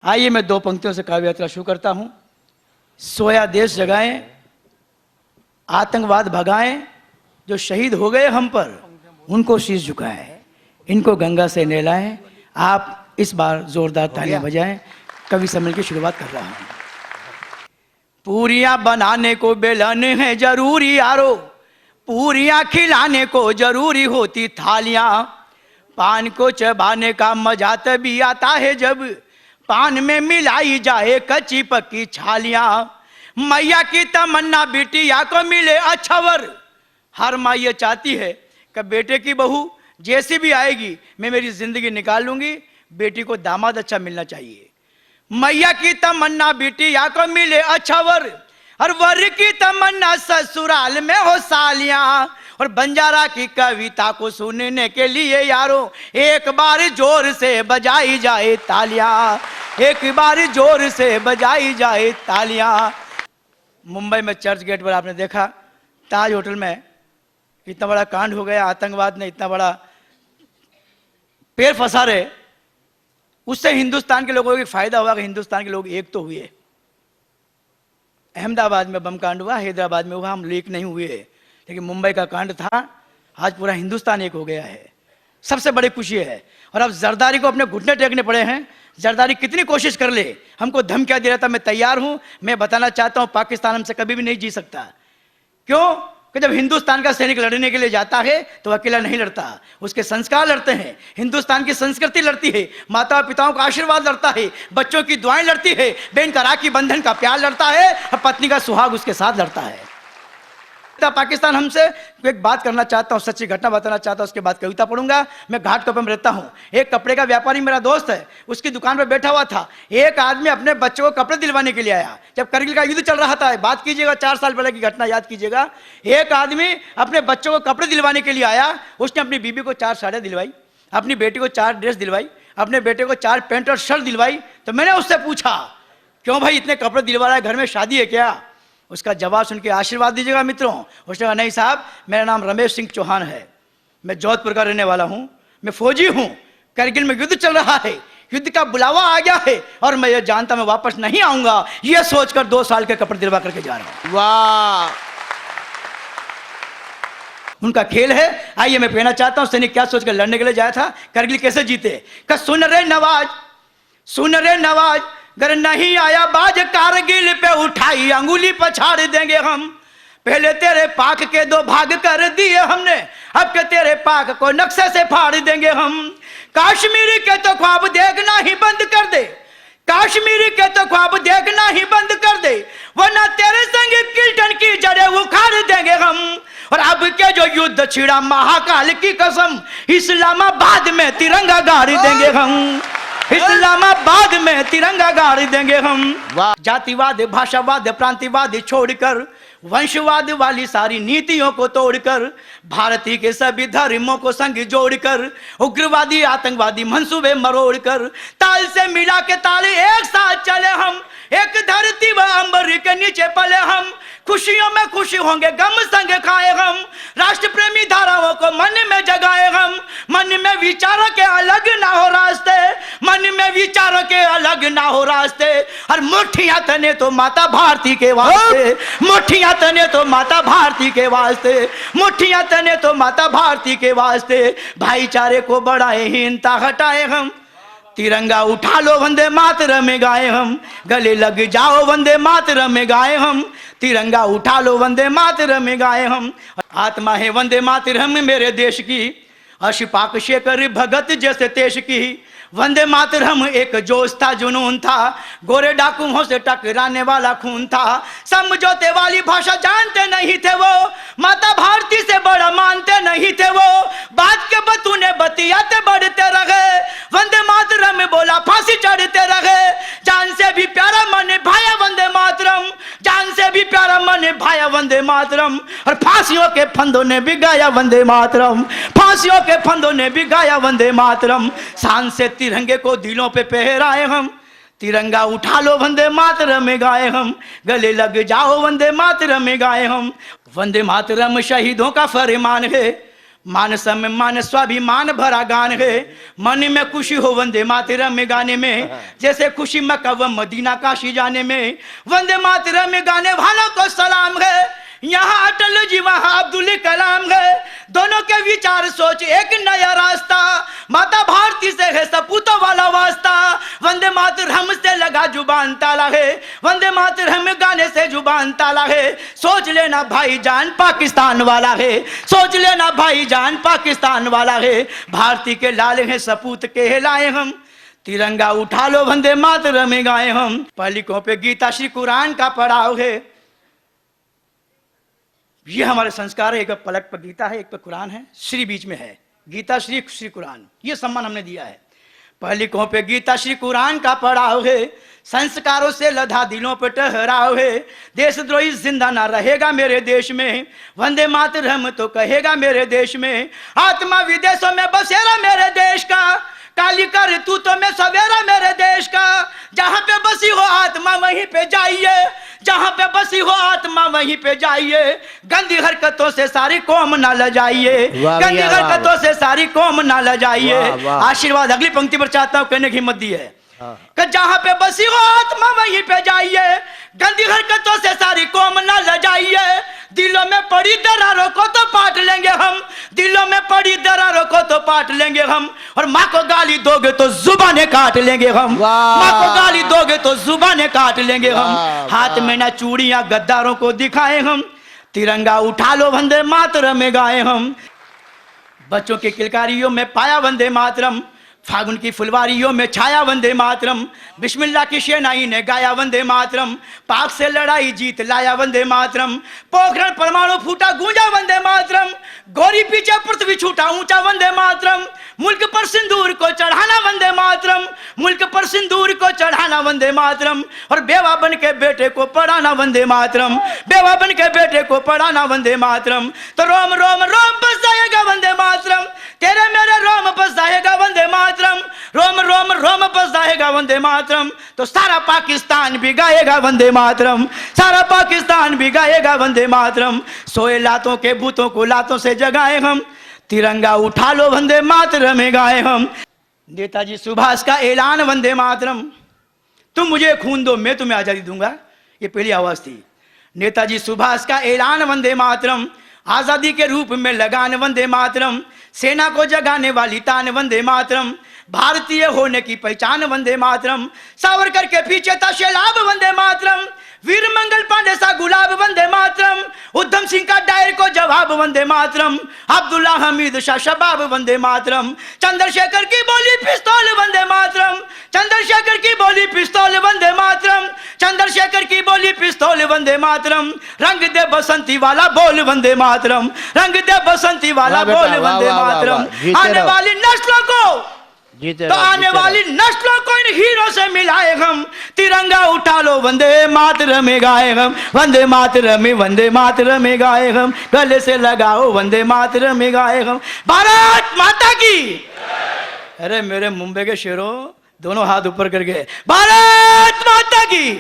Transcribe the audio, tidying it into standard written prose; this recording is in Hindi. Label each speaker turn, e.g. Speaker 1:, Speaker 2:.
Speaker 1: आइए मैं दो पंक्तियों से काव्य यात्रा शुरू करता हूं। सोया देश जगाएं, आतंकवाद भगाएं, जो शहीद हो गए हम पर उनको शीश झुकाएं, इनको गंगा से नहलाएं। आप इस बार जोरदार तालियां बजाएं। कवि सम्मेलन की शुरुआत कर रहा हूं। पूरियां बनाने को बेलन है जरूरी यारो, पूरियां खिलाने को जरूरी होती थालियां। पान को चबाने का मजा तभी आता है जब पान में मिलाई जाए कच्ची पक्की छालियां। मैया की तमन्ना बिटिया को मिले अच्छा वर। हर माँ ये चाहती है कि बेटे की बहू जैसी भी आएगी मैं मेरी जिंदगी निकाल लूंगी, बेटी को दामाद अच्छा मिलना चाहिए। मैया की तमन्ना बिटिया को मिले अच्छा वर, और वर की तमन्ना ससुराल में हो सालियां। और बंजारा की कविता को सुनने के लिए यारों एक बार जोर से बजाई जाए तालियां, एक बार जोर से बजाई जाए तालियां। मुंबई में चर्च गेट पर आपने देखा ताज होटल में इतना बड़ा कांड हो गया, आतंकवाद ने इतना बड़ा पैर फंसा रहे। उससे हिंदुस्तान के लोगों को फायदा हुआ कि हिंदुस्तान के लोग एक तो हुए। अहमदाबाद में बम कांड हुआ, हैदराबाद में हुआ, हम लीक नहीं हुए, लेकिन मुंबई का कांड था, आज पूरा हिंदुस्तान एक हो गया है। सबसे बड़ी खुशी है। और अब जरदारी को अपने घुटने टेकने पड़े हैं। जरदारी कितनी कोशिश कर ले, हमको धमकियां दे रहा था, मैं तैयार हूं। मैं बताना चाहता हूं पाकिस्तान हमसे कभी भी नहीं जी सकता। क्यों? कि जब हिंदुस्तान का सैनिक लड़ने के लिए जाता है तो अकेला नहीं लड़ता, उसके संस्कार लड़ते हैं, हिंदुस्तान की संस्कृति लड़ती है, माता पिताओं का आशीर्वाद लड़ता है, बच्चों की दुआएं लड़ती है, बहन का राखी बंधन का प्यार लड़ता है, और पत्नी का सुहाग उसके साथ लड़ता है। पाकिस्तान हमसे एक बात करना चाहता हूं, सच्ची घटना बताना चाहता हूं, उसके बाद कविता पढ़ूंगा। मैं घाट कपड़े में रहता हूं। एक कपड़े का व्यापारी मेरा दोस्त है, उसकी दुकान पर बैठा हुआ था। एक आदमी अपने बच्चों को कपड़े दिलवाने के लिए आया। जब करगिल का युद्ध चल रहा था, बात कीजिएगा 4 साल पहले की घटना याद कीजिएगा। एक आदमी अपने बच्चों को कपड़े दिलवाने के लिए आया। उसने अपनी बीबी को 4 साड़ियाँ दिलवाई, अपनी बेटी को 4 ड्रेस दिलवाई, अपने बेटे को 4 पैंट और शर्ट दिलवाई। तो मैंने उससे पूछा, क्यों भाई इतने कपड़े दिलवा रहा है, घर में शादी है क्या? उसका जवाब सुन के आशीर्वाद दीजिएगा मित्रों। उसने कहा, नहीं साहब, मेरा नाम रमेश सिंह चौहान है, मैं जोधपुर का रहने वाला हूं, मैं फौजी हूं, करगिल में युद्ध चल रहा है, युद्ध का बुलावा आ गया है, और मैं ये जानता मैं वापस नहीं आऊंगा, ये सोचकर 2 साल के कपड़े दिलवा करके जा रहा हूं।
Speaker 2: वाह,
Speaker 1: उनका खेल है। आइए मैं कहना चाहता हूं सैनिक क्या सोचकर लड़ने के लिए जाया था, करगिल कैसे जीते। का सुन रे नवाज, सुन रे नवाज, अगर नहीं आया बाज कारगिल पे उठाई अंगुली पछाड़ देंगे हम। पहले तेरे पाक के 2 भाग कर दिए हमने, अब के तेरे पाक को नक्शे से फाड़ देंगे हम। कश्मीरी के तो ख्वाब देखना ही बंद कर दे, कश्मीरी के तो ख्वाब देखना ही बंद कर दे, वरना तेरे संग किल्टन की जड़ें उखाड़ देंगे हम। और अब के जो युद्ध छिड़ा महाकाल की कसम, इस्लामाबाद में तिरंगा गाड़ देंगे हम, इस्लामाबाद में तिरंगा गाड़ देंगे हम। जातिवाद, भाषावाद, प्रांतिवाद छोड़कर, वंशवाद वाली सारी नीतियों को तोड़कर, भारतीय के सभी धर्मों को संग जोड़कर, उग्रवादी आतंकवादी मंसूबे मरोड़कर, ताल से मिला के ताल एक साथ चले हम, एक धरती व अंबर के नीचे पले हम। खुशियों में खुशी होंगे, गम संग खाए हम, राष्ट्र प्रेमी धाराओं को मन में जगाए हम। मन में विचारों के अलग ना हो रास्ते, मन में विचारों के अलग ना हो रास्ते। और मुठ्ठियां तने तो माता भारती के वास्ते, मुठ्ठियां तने तो माता भारती के वास्ते, मुठ्ठियां तने तो माता भारती के वास्ते। भाईचारे को बढ़ाए, हीनता हटाए हम, तिरंगा उठा लो वंदे मातरम में गाए हम, गले लग जाओ वंदे मातरम में गाए हम, तिरंगा उठा लो वंदे मातरम में गाए हम। आत्मा है वंदे मातरम मेरे देश की, अशफाक शेखर भगत जैसे देश की। वंदे मातरम एक जोश था, जुनून था, गोरे डाकुओं से टकराने वाला खून था। समझौते वाली भाषा जानते नहीं थे वो, माता भारती से बड़ा मानते नहीं थे वो, बात के बतूने बतियाते बढ़ते रहे। वंदे मातरम बोला फांसी चढ़ते रहे, जान से भी प्यारा मन भाया वंदे मातरम, जान से भी प्यारा मन भाया वंदे मातरम। और फांसियों के फंदों ने भी गाया वंदे मातरम, फांसियों के फंदों ने भी गाया वंदे मातरम। शान से तिरंगे को दिलों पे पहराए हम, तिरंगा उठा लो वंदे मातरम में गाए हम, गले लग जाओ वंदे मातरम में गाए हम। वंदे मातरम शहीदों का फरमान है, मान सम्मान स्वाभिमान भरा गान है, मन में खुशी हो वंदे मातरम में गाने में, जैसे खुशी मक्का व मदीना काशी जाने में। वंदे मातरम में गाने वालों को सलाम है, यहाँ अटल जी वहाँ अब्दुल कलाम है, दोनों के विचार सोच एक नया रास्ता, माता भारती से है सपूतों वाला वास्ता। वंदे मातरम से लगा जुबान ताला है, वंदे मातरम गाने से जुबान ताला है। सोच लेना भाईजान पाकिस्तान वाला है, सोच लेना भाईजान पाकिस्तान वाला है। भारती के लाल हैं सपूत कहलाए हम, तिरंगा उठा लो वंदे मातरम गाए हम। पहलिकों पे गीता श्री कुरान का पड़ाव है, ये हमारे संस्कार है। एक पलक पर गीता है, एक पर कुरान है, श्री बीच में है, गीता श्री श्री कुरान, ये सम्मान हमने दिया है। पहलिकों पे गीता श्री कुरान का पड़ाव है, संस्कारों से लदा दिलों पर ठहराव है। देशद्रोही जिंदा ना रहेगा मेरे देश में, वंदे मातरम तो कहेगा मेरे देश में। आत्मा विदेशों में बसेरा मेरे देश का, काली कर तू तो मैं सवेरा मेरे देश का। जहां पे बसी हो आत्मा वहीं पे जाइए, जहां पे बसी हो आत्मा वहीं पे जाइए। गंदी हरकतों से सारी कौम ना लजाइए, गंदी हरकतों से सारी कौम ना लजाइए। आशीर्वाद अगली पंक्ति पर चाहता हूं, कहने की हिम्मत दी है कि जहां पे बसी हो आत्मा वहीं पे जाइए, गंदी हरकतों से सारी कौम ना लजाइए। दिलों में पड़ी दरारों को तो पाट लेंगे हम, दिलों में पड़ी दरारों को तो पाट लेंगे हम। और माँ को गाली दोगे तो जुबानें काट लेंगे हम, माँ को गाली दोगे तो जुबानें काट लेंगे हम। हाथ में ना चूड़ियां गद्दारों को दिखाए हम, तिरंगा उठा लो वंदे मातरम में गाए हम। बच्चों की किलकारियों में पाया वंदे मातरम, फागुन की फुलवारियों में छाया वंदे मातरम। बिस्मिल्लाह की शहनाई ने गाया वंदे मातरम, पाक से लड़ाई जीत लाया वंदे मातरम। पोखरण परमाणु फूटा गूंजा वंदे मातरम, गोरी पीछे पृथ्वी छूटा ऊंचा वंदे मातरम। मुल्क पर सिंदूर को चढ़ाना वंदे मातरम, मुल्क पर सिंदूर को चढ़ाना वंदे मातरम। और बेवा बन के बेटे को पढ़ाना वंदे मातरम, बेवा बन के बेटे को पढ़ाना वंदे मातरम। तो रोम रोम रोम बस जाएगा वंदे मातरम, तेरे मेरे रोम बस जाएगा वंदे मातरम। रोम रोम रोम बस जाएगा वंदे मातरम, तो सारा पाकिस्तान भी गाएगा वंदे मातरम, सारा पाकिस्तान भी गाएगा वंदे मातरम। सोए लातों के भूतों को लातों से जगाए हम, तिरंगा उठा लो वंदे मातरम में गाए हम। नेताजी सुभाष का ऐलान वंदे मातरम, तुम मुझे खून दो मैं तुम्हें आजादी दूंगा, ये पहली आवाज थी। नेताजी सुभाष का ऐलान वंदे मातरम, आजादी के रूप में लगान वंदे मातरम। सेना को जगाने वाली तान वंदे मातरम, भारतीय होने की पहचान वंदे मातरम। सावरकर के पीछे था शैलाब वंदे मातरम, वीर मंगल पांडे सा गुलाब वंदे मातरम। उधम सिंह का डायर को जवाब वंदे मातरम, अब्दुल्ला हमीद शाह शबाब वंदे मातरम। चंद्रशेखर की बोली पिस्तौल वंदे मातरम, चंद्रशेखर की बोली पिस्तौल वंदे मातरम, चंद्रशेखर की बोली पिस्तौल वंदे मातरम। रंग दे बसंती वाला बोल वंदे मातरम, रंग दे बसंती वाला बोल वंदे मातरम। आने वाली नस्लों को तो आने वाली नस्लों को इन हीरो से मिलाए हम, तिरंगा उठा लो वंदे मातरम में गाए हम, वंदे मातरम में वंदे मातरम में गाए हम। गले से लगाओ वंदे मातरम में गाए हम। भारत माता की, अरे मेरे मुंबई के शेरों दोनों हाथ ऊपर करके भारत माता की।